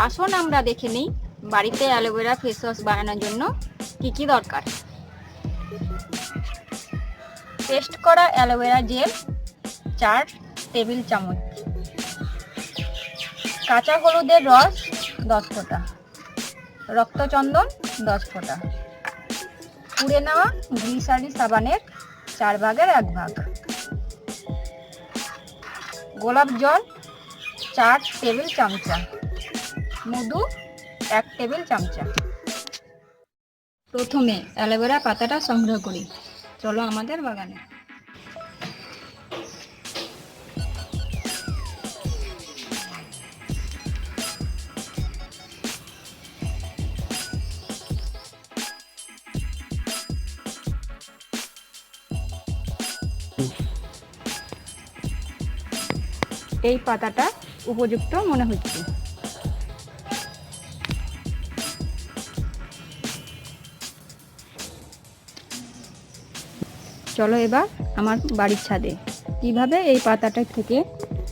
আসুন আমরা দেখে নিই বাড়িতে অ্যালোভেরা ফেস ওয়াশ বানানোর জন্য কি কি দরকার। পেস্ট করা অ্যালোভেরা জেল 4 টেবিল চামচ, কাঁচা হলুদের রস 10 ফোঁটা, রক্তচন্দন 10 ফোঁটা, পুড়ে নেওয়া গ্লিসারিন সাবানের 4 ভাগের 1 ভাগ, গোলাপ জল 4 টেবিল চামচা, মধু 1 টেবিল চামচা। প্রথমে অ্যালোভেরা পাতাটা সংগ্রহ করি, চলো আমাদের বাগানে। এই পাতাটা উপযুক্ত মনে হচ্ছে। চলো এবার আমার বাড়ির ছাদে কিভাবে এই পাতাটা থেকে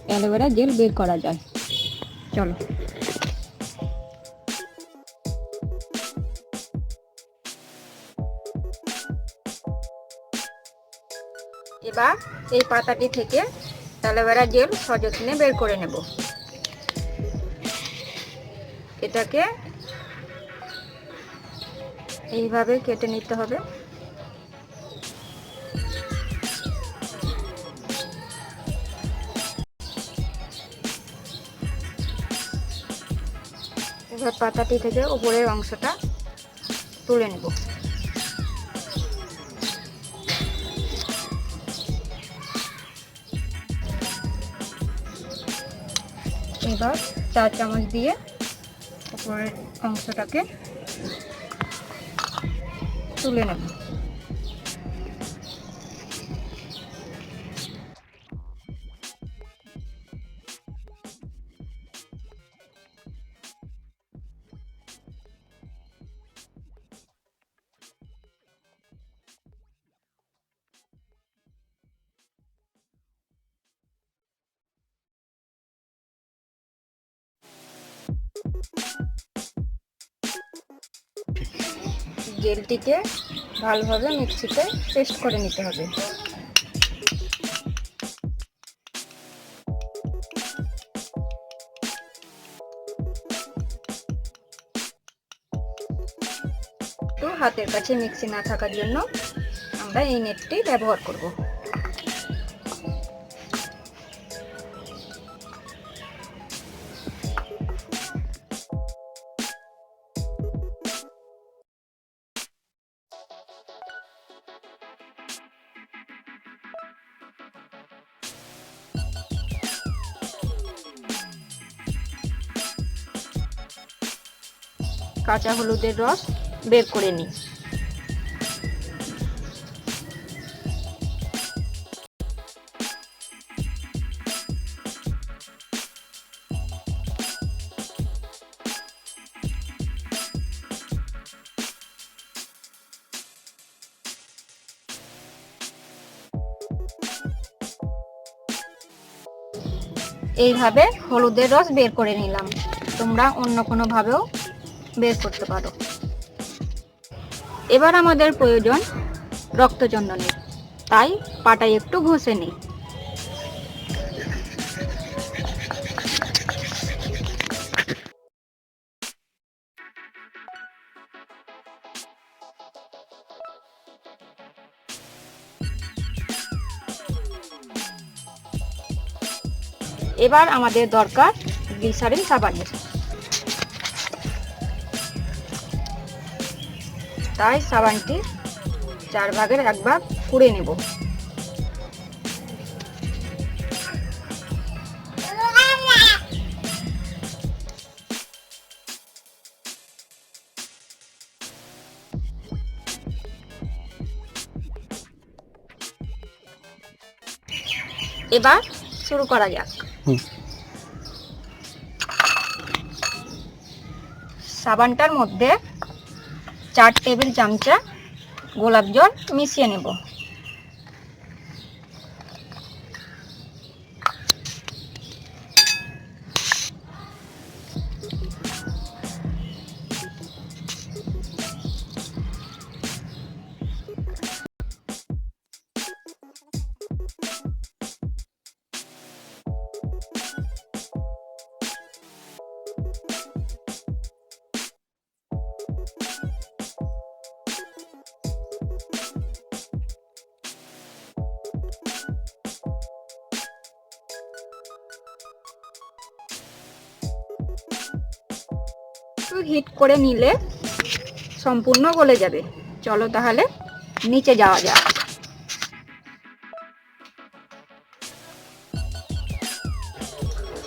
অ্যালোভেরা জেল বের করা যায়, চলো। এবার এই পাতাটি থেকে অ্যালোভেরা জেল সযত্নে বের করে নেব। এটাকে এইভাবে কেটে নিতে হবে। এবার পাতাটি থেকে উপরের অংশটা তুলে নেব। এবার 4 চামচ দিয়ে উপরের অংশটাকে তুলে নেব। জেলটিকে ভালোভাবে মিক্সিতে পেস্ট করে নিতে হবে। তো হাতের কাছে মিক্সি না থাকার জন্য আমরা এই নেটটি ব্যবহার করব। কাঁচা হলুদের রস বের করে নিই। এইভাবে হলুদের রস বের করে নিলাম। তোমরা অন্য কোনো ভাবেও বের করতে পারো। এবার আমাদের প্রয়োজন রক্তচন্দনের, তাই পাটায় একটু ঘষে নিই। এবার আমাদের দরকার গ্লিসারিন সাবানের, তাই সাবানটি 4 ভাগের 1 ভাগ করে নেব। এবার শুরু করা যাক। সাবানটার মধ্যে 4 টেবিল চামচা গোলাপ জল মিশিয়ে নেব। একটু হিট করে নিলে সম্পূর্ণ গলে যাবে। চলো তাহলে নিচে যাওয়া যাক।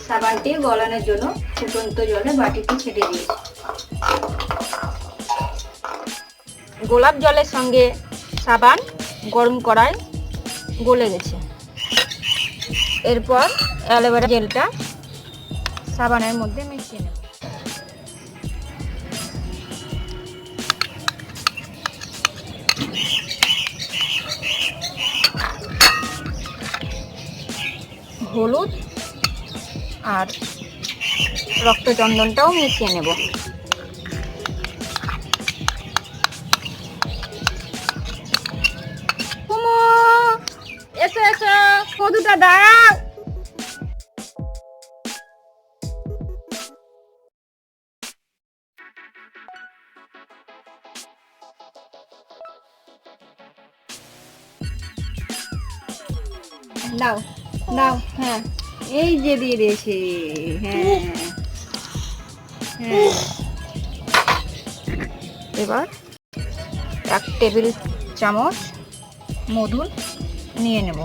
সাবানটি গলানোর জন্য ফুটন্ত জলে বাটিটি ছেড়ে দিয়েছি। গোলাপ জলের সঙ্গে সাবান গরম করায় গলে গেছে। এরপর অ্যালোভেরা জেলটা সাবানের মধ্যে মিশিয়ে নেব। হলুদ আর রক্তচন্দনটাও মিশিয়ে নেব। এসো এসো, মধুটা দাও। দাও দাও, হ্যাঁ এই যে দিয়ে দিয়েছি। হ্যাঁ হ্যাঁ, এবার 1 টেবিল চামচ মধু নিয়ে নেব।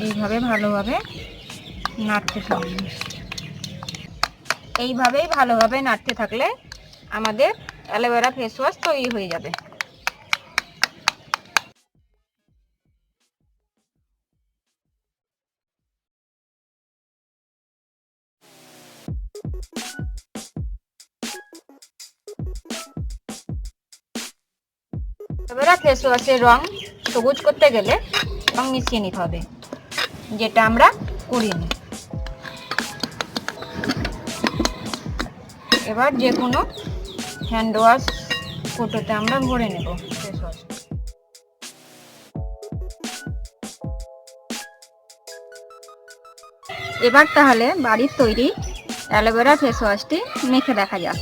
এইভাবে ভালোভাবে নাড়তে থাকবে। এইভাবেই ভালোভাবে নাড়তে থাকলে আমাদের অ্যালোভেরা ফেস ওয়াশ তৈরি হয়ে যাবে। অ্যালোভেরা ফেস ওয়াশের রং সবুজ করতে গেলে রং মিশিয়ে নিতে হবে, যেটা আমরা করিনি। এবার যে কোনো হ্যান্ড ওয়াশ কৌটোতে আমরা ভরে নেব ফেস ওয়াশ। এবার তাহলে বাড়ির তৈরি অ্যালোভেরা ফেস ওয়াশটি মেখে দেখা যাক।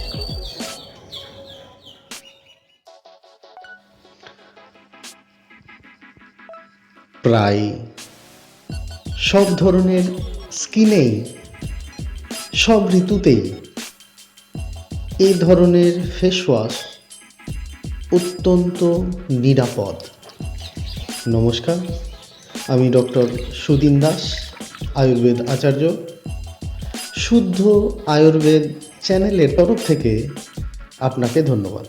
প্রায় সব ধরনের স্কিনেই সব ঋতুতেই এই ধরনের ফেস ওয়াশ অত্যন্ত নিরাপদ। নমস্কার, আমি ডক্টর সুদিন দাস, আয়ুর্বেদ আচার্য। শুদ্ধ আয়ুর্বেদ চ্যানেলের তরফ থেকে আপনাকে ধন্যবাদ।